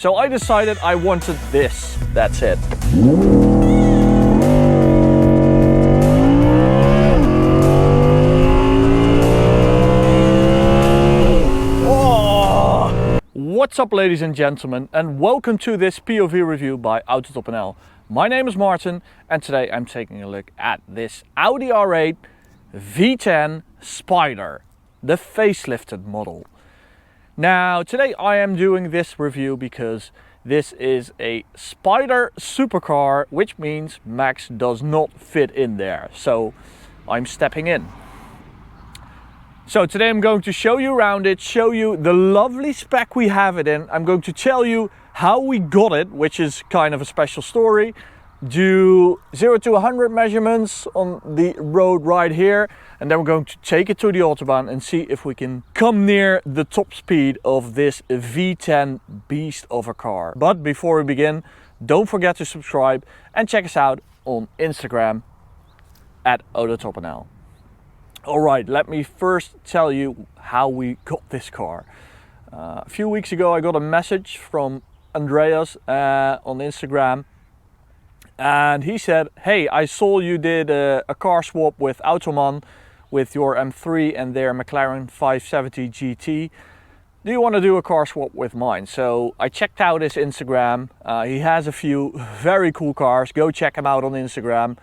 So I decided I wanted this. That's it. What's up, ladies and gentlemen, and welcome to this POV review by AutoTopNL. My name is Martin, and today I'm taking a look at this Audi R8 V10 Spyder, the facelifted model. Now, today I am doing this review because this is a Spyder supercar, which means Max does not fit in there. So I'm stepping in. So today I'm going to show you around it, show you the lovely spec we have it in. I'm going to tell you how we got it, which is kind of a special story. Do 0 to 100 measurements on the road right here. And then we're going to take it to the Autobahn and see if we can come near the top speed of this V10 beast of a car. But before we begin, don't forget to subscribe and check us out on Instagram at AutoTopNL. Alright, let me first tell you how we got this car. A few weeks ago I got a message from Andreas on Instagram, and he said, hey, I saw you did a car swap with Autobahn with your M3 and their McLaren 570 GT. Do you want to do a car swap with mine? So I checked out his Instagram. He has a few very cool cars. Go check him out on Instagram.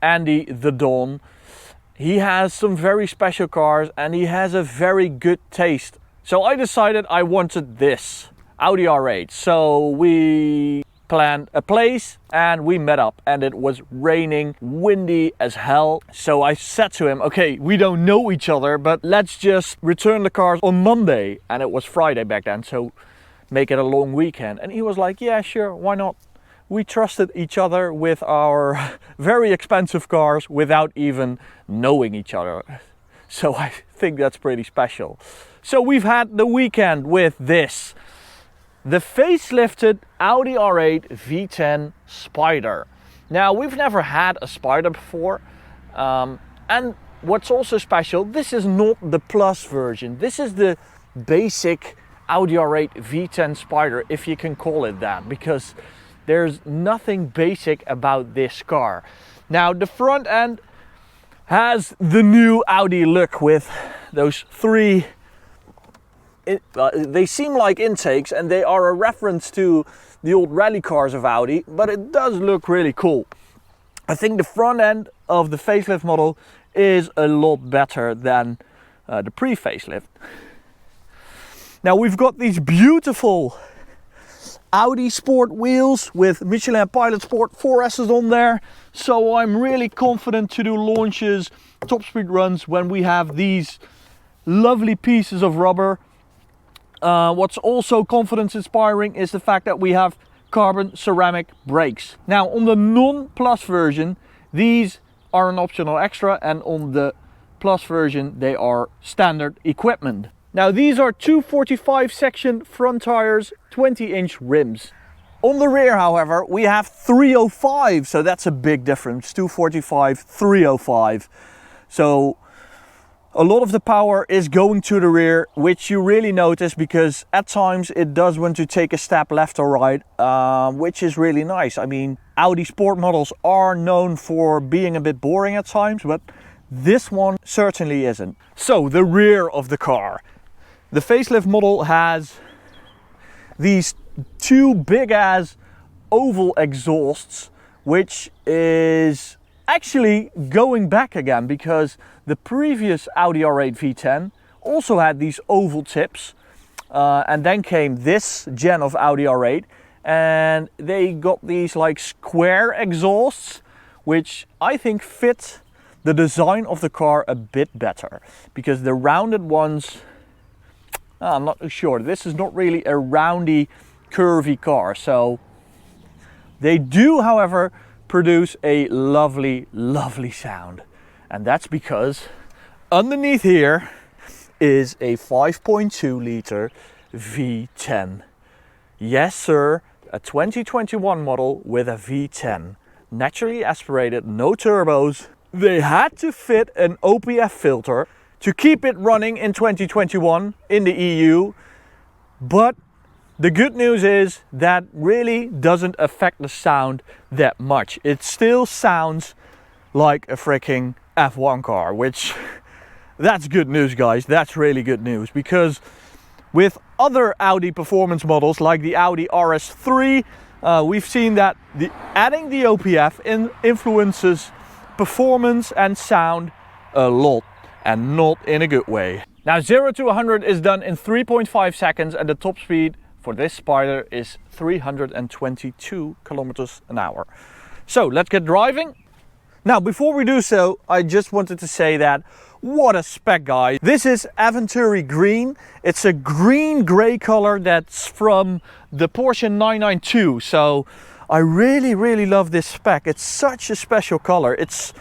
Andy the Don. He has some very special cars and he has a very good taste. So I decided I wanted this Audi R8. So we planned a place and we met up, and it was raining, windy as hell. So I said to him, okay, we don't know each other, but let's just return the cars on Monday. And it was Friday back then, so make it a long weekend. And he was like, yeah, sure, why not? We trusted each other with our very expensive cars without even knowing each other. So I think that's pretty special. So we've had the weekend with this. The facelifted Audi R8 V10 Spyder. Now, we've never had a Spyder before. And what's also special, this is not the plus version. This is the basic Audi R8 V10 Spyder, if you can call it that, because there's nothing basic about this car. Now, the front end has the new Audi look with those three, they seem like intakes and they are a reference to the old rally cars of Audi, but it does look really cool. I think the front end of the facelift model is a lot better than the pre-facelift. Now, we've got these beautiful Audi Sport wheels with Michelin Pilot Sport 4S's on there. So I'm really confident to do launches, top speed runs when we have these lovely pieces of rubber. What's also confidence inspiring is the fact that we have carbon ceramic brakes. Now, on the non-plus version, these are an optional extra, and on the plus version, they are standard equipment. Now, these are 245 section front tires, 20-inch rims. On the rear, however, we have 305, so that's a big difference. 245, 305. So a lot of the power is going to the rear, which you really notice because at times it does want to take a step left or right, which is really nice. I mean, Audi sport models are known for being a bit boring at times, but this one certainly isn't. So the rear of the car. The facelift model has these two big ass oval exhausts, which is actually going back again because the previous Audi R8 V10 also had these oval tips, and then came this gen of Audi R8 and they got these like square exhausts, which I think fit the design of the car a bit better, because the rounded ones, I'm not sure. This is not really a roundy, curvy car. So they do, however, produce a lovely, lovely sound. And that's because underneath here is a 5.2 liter V10. Yes, sir, a 2021 model with a V10. Naturally aspirated, no turbos. They had to fit an OPF filter to keep it running in 2021 in the EU, but The good news is that really doesn't affect the sound that much. It still sounds like a freaking F1 car, which that's good news, guys. That's really good news, because with other Audi performance models like the Audi RS3, we've seen that adding the OPF influences performance and sound a lot, and not in a good way. Now 0 to 100 is done in 3.5 seconds, and the top speed for this Spyder is 322 kilometers an hour. So let's get driving. Now before we do so, I just wanted to say that what a spec, guys. This is Aventuri Green. It's a green-gray color that's from the Porsche 992. So I really love this spec. It's such a special color. It's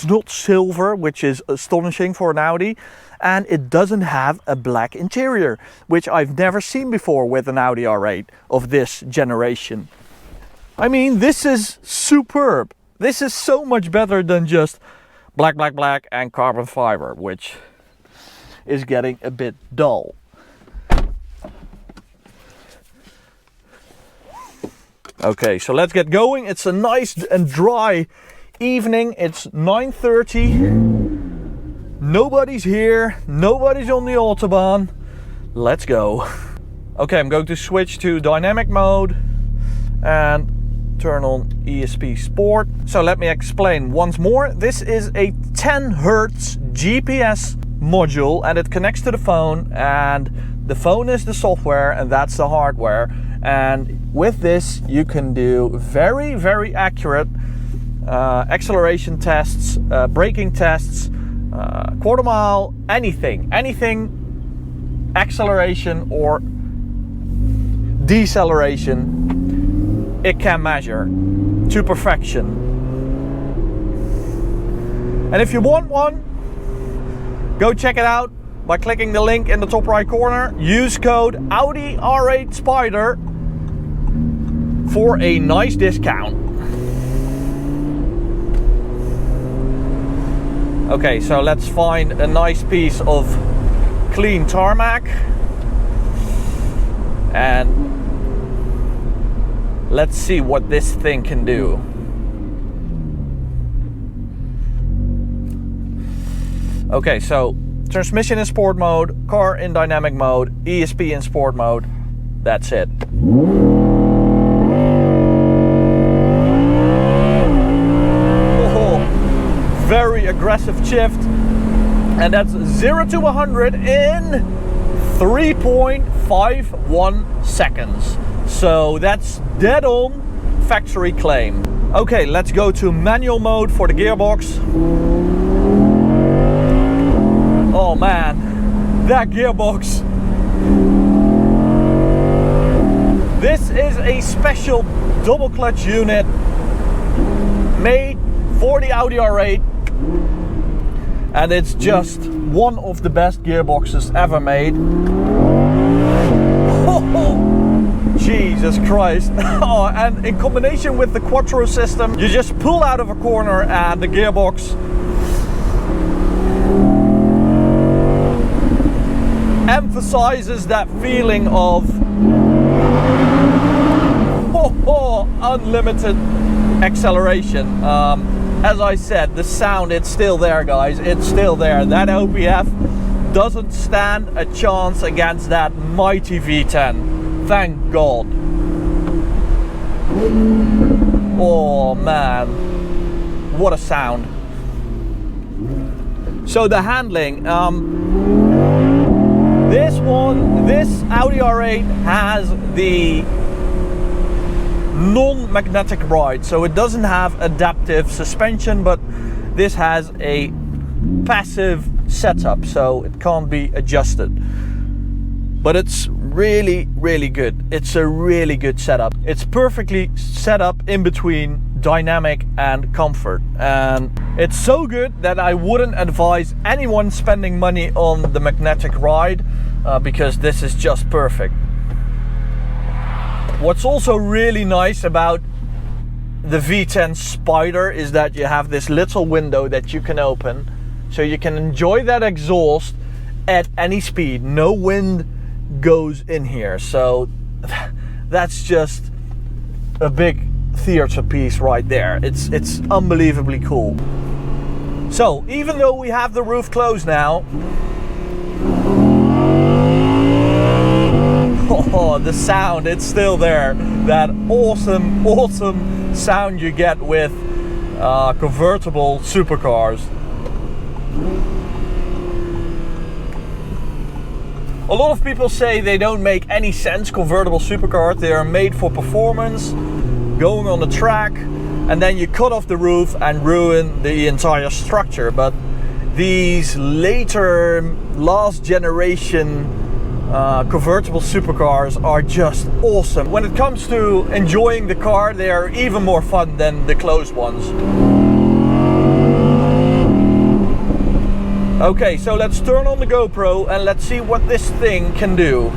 not silver, which is astonishing for an Audi, and it doesn't have a black interior, which I've never seen before with an Audi R8 of this generation. I mean, this is superb. This is so much better than just black and carbon fiber, which is getting a bit dull. Okay, so let's get going. It's a nice and dry evening. It's 9:30. Nobody's here. Nobody's on the Autobahn. Let's go. Okay, I'm going to switch to dynamic mode and turn on ESP Sport. So let me explain once more. This is a 10 Hertz GPS module, and it connects to the phone, and the phone is the software and that's the hardware. And with this you can do very accurate acceleration tests, braking tests, quarter mile, anything acceleration or deceleration, it can measure to perfection. And if you want one, go check it out by clicking the link in the top right corner. Use code Audi R8 Spyder for a nice discount. Okay, so let's find a nice piece of clean tarmac and let's see what this thing can do. Okay, so transmission in sport mode, car in dynamic mode, ESP in sport mode. That's it. Oh, very aggressive shift. And that's 0 to 100 in 3.51 seconds. So that's dead on factory claim. Okay, let's go to manual mode for the gearbox. Oh man, that gearbox. This is a special double clutch unit made for the Audi R8, and it's just one of the best gearboxes ever made. Oh, Jesus Christ. Oh, and in combination with the Quattro system, you just pull out of a corner and the gearbox emphasizes that feeling of unlimited acceleration. As I said, the sound, it's still there, guys. It's still there. That OPF doesn't stand a chance against that mighty V10. Thank God. Oh man, what a sound. So the handling, this Audi R8 has the non-magnetic ride, so it doesn't have adaptive suspension, but this has a passive setup, so it can't be adjusted. But it's really good. It's a really good setup. It's perfectly set up in between dynamic and comfort, and it's so good that I wouldn't advise anyone spending money on the magnetic ride, because this is just perfect. What's also really nice about the V10 Spyder is that you have this little window that you can open, so you can enjoy that exhaust at any speed. No wind goes in here, so that's just a big theater piece right there. It's unbelievably cool. So even though we have the roof closed now, oh, the sound, it's still there. That awesome sound you get with convertible supercars. A lot of people say they don't make any sense, convertible supercars. They are made for performance, going on the track, and then you cut off the roof and ruin the entire structure. But these later, last generation convertible supercars are just awesome. When it comes to enjoying the car, they are even more fun than the closed ones. Okay, so let's turn on the GoPro and let's see what this thing can do.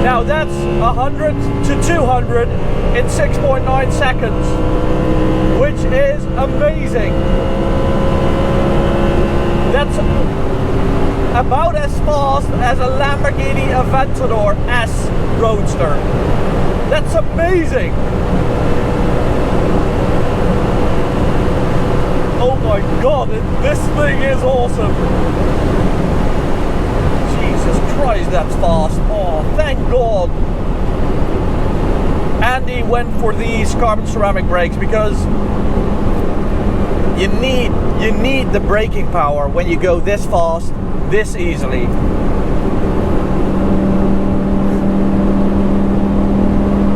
Now that's 100 to 200 in 6.9 seconds, which is amazing. That's about as fast as a Lamborghini Aventador S Roadster. That's amazing. Oh my god, this thing is awesome. Jesus Christ, that's fast. Oh, thank God Andy went for these carbon ceramic brakes, because you need the braking power when you go this fast, this easily.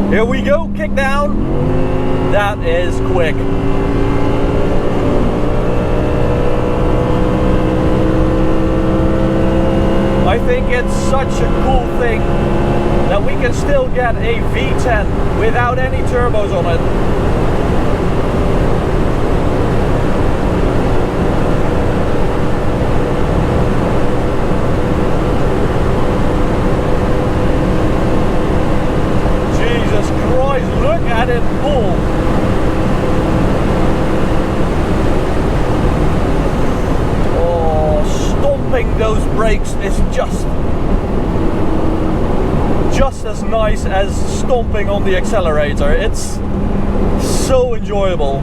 Here we go, kick down. That is quick. I think it's such a cool thing that we can still get a V10 without any turbos on it. Look at it pull. Oh, stomping those brakes is just as nice as stomping on the accelerator. It's so enjoyable.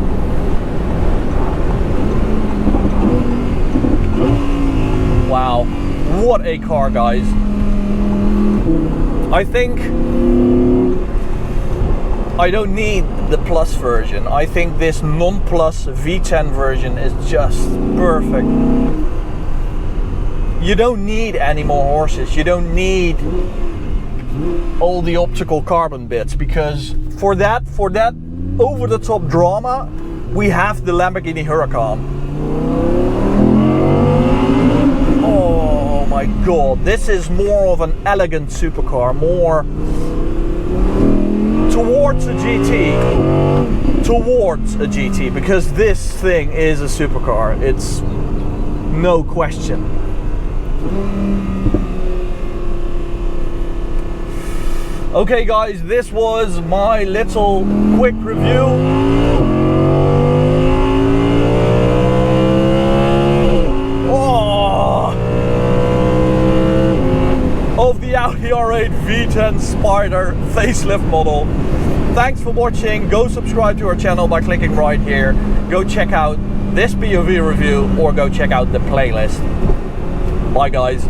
Wow, what a car, guys. I think I don't need the Plus version. I think this non-Plus V10 version is just perfect. You don't need any more horses. You don't need all the optical carbon bits, because for that over-the-top drama, we have the Lamborghini Huracan. Oh my god, this is more of an elegant supercar, more towards a GT, because this thing is a supercar. It's no question. Okay guys, this was my little quick review. Of the Audi R8 V10 Spyder facelift model. Thanks for watching. Go subscribe to our channel by clicking right here. Go check out this POV review or go check out the playlist. Bye guys.